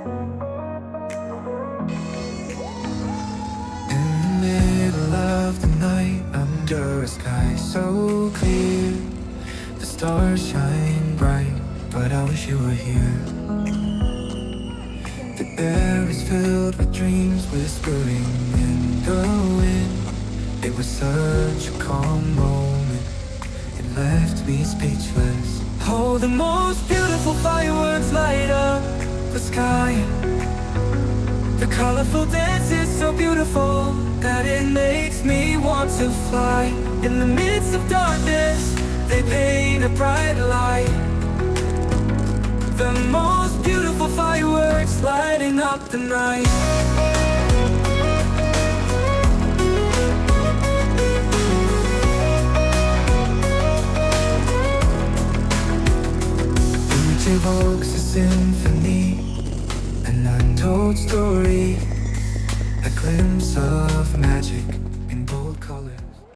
In the middle of the night, under a sky so clear, the stars shine bright, but I wish you were here. The air is filled with dreams whispering in the wind. It was such a calm moment, it left me speechless. Oh, the most beautiful fireworks light up the sky. The colorful dance is so beautiful that it makes me want to fly. In the midst of darkness, they paint a bright light. The most beautiful fireworks lighting up the night. Each evokes a symphony, an untold story.